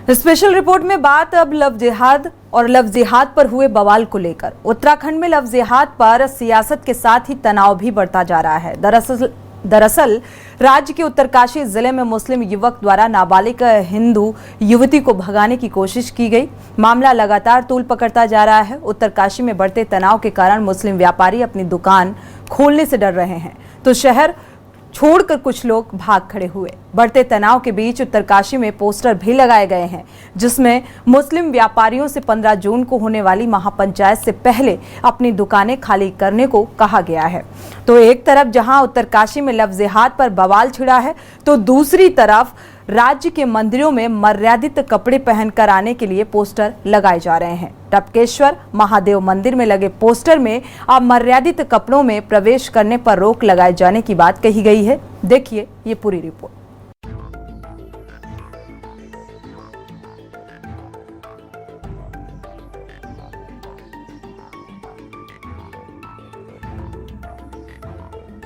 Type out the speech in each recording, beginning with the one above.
Special report में बात अब लव जिहाद और लव जिहाद पर हुए बवाल को लेकर। उत्तराखंड में लव जिहाद पर सियासत के साथ ही तनाव भी बढ़ता जा रहा है। दरअसल राज्य के उत्तरकाशी जिले में मुस्लिम युवक द्वारा नाबालिग हिंदू युवती को भगाने की कोशिश की गई। मामला लगातार तूल पकड़ता जा रहा है। उत्तरकाशी में बढ़ते तनाव के कारण मुस्लिम व्यापारी अपनी दुकान खोलने से डर रहे हैं, तो शहर छोड़कर कुछ लोग भाग खड़े हुए। बढ़ते तनाव के बीच उत्तरकाशी में पोस्टर भी लगाए गए हैं, जिसमें मुस्लिम व्यापारियों से 15 जून को होने वाली महापंचायत से पहले अपनी दुकानें खाली करने को कहा गया है। तो एक तरफ जहां उत्तरकाशी में लव जिहाद पर बवाल छिड़ा है, तो दूसरी तरफ राज्य के मंदिरों में मर्यादित कपड़े पहनकर आने के लिए पोस्टर लगाए जा रहे हैं। टपकेश्वर महादेव मंदिर में लगे पोस्टर में अब मर्यादित कपड़ों में प्रवेश करने पर रोक लगाए जाने की बात कही गई है। देखिए ये पूरी रिपोर्ट।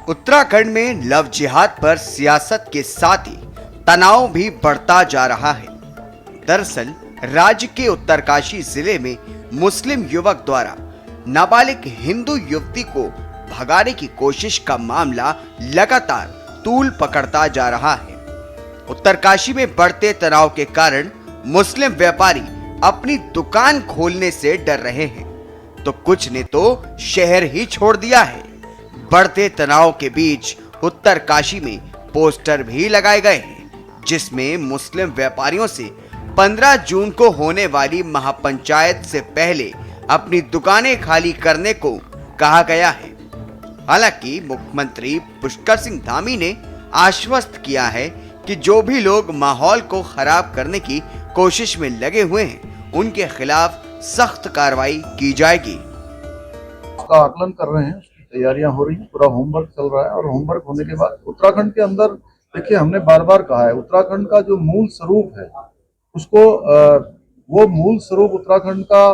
उत्तराखंड में लव जिहाद पर सियासत के साथ ही तनाव भी बढ़ता जा रहा है। दरअसल राज्य के उत्तरकाशी जिले में मुस्लिम युवक द्वारा नाबालिग हिंदू युवती को भगाने की कोशिश का मामला लगातार तूल पकड़ता जा रहा है। उत्तरकाशी में बढ़ते तनाव के कारण मुस्लिम व्यापारी अपनी दुकान खोलने से डर रहे हैं, तो कुछ ने तो शहर ही छोड़ दिया है। बढ़ते तनाव के बीच उत्तरकाशी में पोस्टर भी लगाए गए हैं, जिसमें मुस्लिम व्यापारियों से 15 जून को होने वाली महापंचायत से पहले अपनी दुकानें खाली करने को कहा गया है। हालांकि मुख्यमंत्री पुष्कर सिंह धामी ने आश्वस्त किया है कि जो भी लोग माहौल को खराब करने की कोशिश में लगे हुए हैं, उनके खिलाफ सख्त कार्रवाई की जाएगी। उसका आकलन कर रहे हैं, उसकी तैयारियां हो रही हैं, पूरा होमवर्क चल रहा है और होमवर्क होने के बाद उत्तराखंड के अंदर देखिए, हमने बार बार कहा है, उत्तराखंड का जो मूल स्वरूप है उसको वो मूल स्वरूप उत्तराखंड का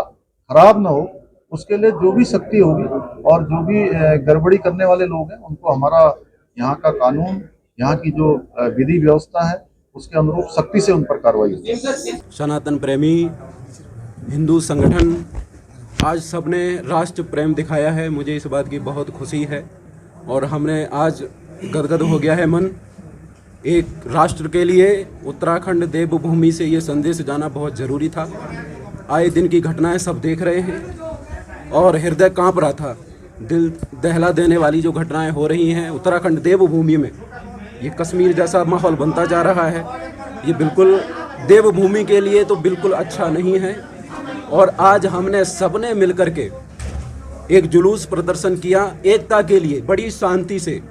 खराब ना हो, उसके लिए जो भी सख्ती होगी और जो भी गड़बड़ी करने वाले लोग हैं, उनको हमारा यहाँ का कानून, यहाँ की जो विधि व्यवस्था है, उसके अनुरूप सख्ती से उन पर कार्रवाई होगी। सनातन प्रेमी हिंदू संगठन आज सबने राष्ट्र प्रेम दिखाया है। मुझे इस बात की बहुत खुशी है और हमने आज गदगद हो गया है मन। एक राष्ट्र के लिए उत्तराखंड देवभूमि से ये संदेश जाना बहुत ज़रूरी था। आए दिन की घटनाएं सब देख रहे हैं और हृदय कांप रहा था। दिल दहला देने वाली जो घटनाएं हो रही हैं उत्तराखंड देवभूमि में, ये कश्मीर जैसा माहौल बनता जा रहा है। ये बिल्कुल देवभूमि के लिए तो बिल्कुल अच्छा नहीं है। और आज हमने सबने मिलकर के एक जुलूस प्रदर्शन किया एकता के लिए, बड़ी शांति से,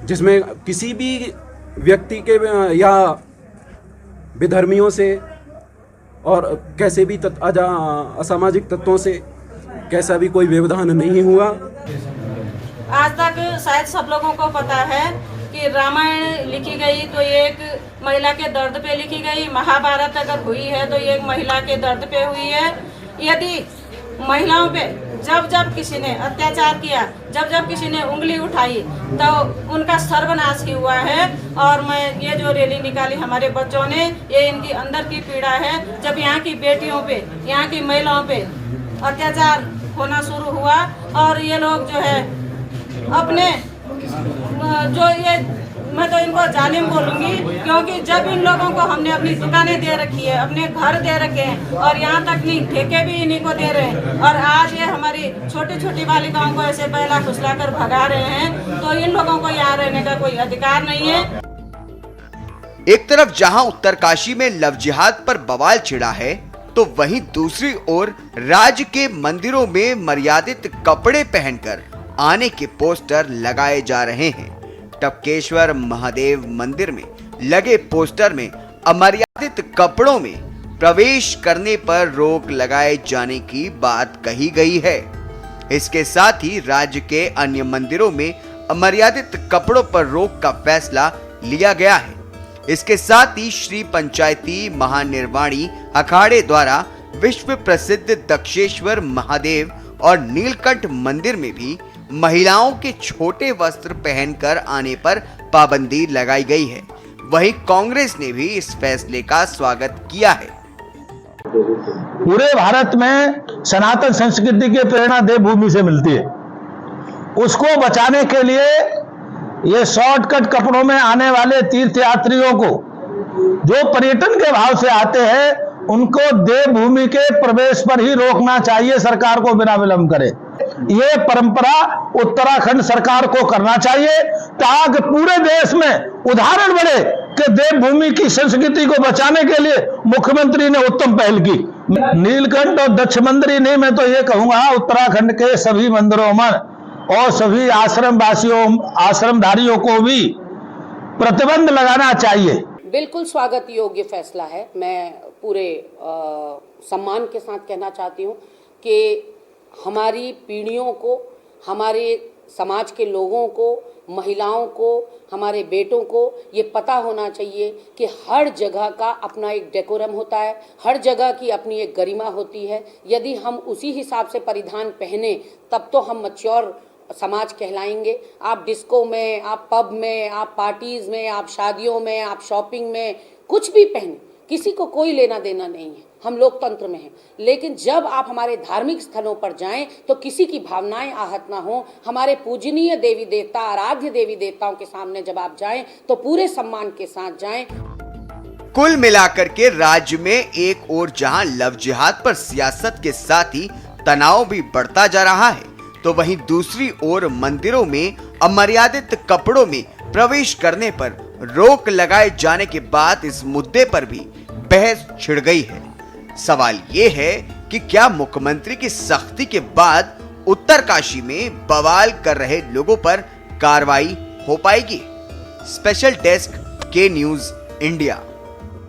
जिसमें किसी भी व्यक्ति के या विधर्मियों से और कैसे भी असामाजिक तत्वों से कैसा भी कोई व्यवधान नहीं हुआ। आज तक शायद सब लोगों को पता है कि रामायण लिखी गई तो ये एक महिला के दर्द पे लिखी गई, महाभारत अगर हुई है तो ये एक महिला के दर्द पे हुई है। यदि महिलाओं पे जब जब किसी ने अत्याचार किया, जब जब किसी ने उंगली उठाई, तो उनका सर्वनाश ही हुआ है। और मैं ये जो रैली निकाली हमारे बच्चों ने, ये इनकी अंदर की पीड़ा है। जब यहाँ की बेटियों पे, यहाँ की महिलाओं पे अत्याचार होना शुरू हुआ और ये लोग जो है अपने जो ये, मैं तो इनको जालिम बोलूँगी, क्योंकि जब इन लोगों को हमने अपनी दुकानें दे रखी है, अपने घर दे रखे हैं और यहाँ तक नहीं ठेके भी इन्हीं को दे रहे हैं, और आज ये हमारी छोटी छोटी बालिकाओं को ऐसे पहला फुसला कर भगा रहे हैं, तो इन लोगों को यहाँ रहने का कोई अधिकार नहीं है। एक तरफ जहां उत्तरकाशी में लव जिहाद पर बवाल छिड़ा है, तो वहीं दूसरी ओर राज्य के मंदिरों में मर्यादित कपड़े पहनकर आने के पोस्टर लगाए जा रहे हैं। टपकेश्वर महादेव मंदिर में लगे पोस्टर में अमर्यादित कपड़ों में प्रवेश करने पर रोक लगाए जाने की बात कही गई है। इसके साथ ही राज्य के अन्य मंदिरों में अमर्यादित कपड़ों पर रोक का फैसला लिया गया है। इसके साथ ही श्री पंचायती महानिर्वाणी अखाड़े द्वारा विश्व प्रसिद्ध दक्षेश्वर महादेव और नीलकंठ मंदिर में भी महिलाओं के छोटे वस्त्र पहनकर आने पर पाबंदी लगाई गई है। वहीं कांग्रेस ने भी इस फैसले का स्वागत किया है। पूरे भारत में सनातन संस्कृति की प्रेरणा देवभूमि से मिलती है। उसको बचाने के लिए ये शॉर्टकट कपड़ों में आने वाले तीर्थयात्रियों को, जो पर्यटन के भाव से आते हैं, उनको देवभूमि के प्रवेश पर ही रोकना चाहिए सरकार को, बिना विलंब करे। ये परंपरा उत्तराखंड सरकार को करना चाहिए ताकि पूरे देश में उदाहरण बने कि देवभूमि की संस्कृति को बचाने के लिए मुख्यमंत्री ने उत्तम पहल की। नीलकंठ और दक्ष मंदिर ही नहीं, मैं तो ये कहूंगा उत्तराखंड के सभी मंदिरों में और सभी आश्रम वासियों, आश्रमधारियों को भी प्रतिबंध लगाना चाहिए। बिल्कुल स्वागत योग्य फैसला है। मैं पूरे सम्मान के साथ कहना चाहती हूँ कि हमारी पीढ़ियों को, हमारे समाज के लोगों को, महिलाओं को, हमारे बेटों को ये पता होना चाहिए कि हर जगह का अपना एक डेकोरम होता है, हर जगह की अपनी एक गरिमा होती है। यदि हम उसी हिसाब से परिधान पहने तब तो हम मैच्योर समाज कहलाएंगे। आप डिस्को में, आप पब में, आप पार्टीज में, आप शादियों में, आप शॉपिंग में कुछ भी पहने, किसी को कोई लेना देना नहीं है। हम लोकतंत्र में हैं। लेकिन जब आप हमारे धार्मिक स्थलों पर जाएं तो किसी की भावनाएं आहत ना हो। हमारे पूजनीय देवी देवता, आराध्य देवी देवताओं के सामने जब आप जाएं तो पूरे सम्मान के साथ जाएं। कुल मिलाकर के राज्य में एक ओर जहां लव जिहाद पर सियासत के साथ ही तनाव भी बढ़ता जा रहा है, तो वहीं दूसरी ओर मंदिरों में अमर्यादित कपड़ों में प्रवेश करने पर रोक लगाए जाने के बाद इस मुद्दे पर भी बहस छिड़ गई है। सवाल ये है कि क्या मुख्यमंत्री की सख्ती के बाद उत्तरकाशी में बवाल कर रहे लोगों पर कार्रवाई हो पाएगी? स्पेशल डेस्क के न्यूज़ इंडिया।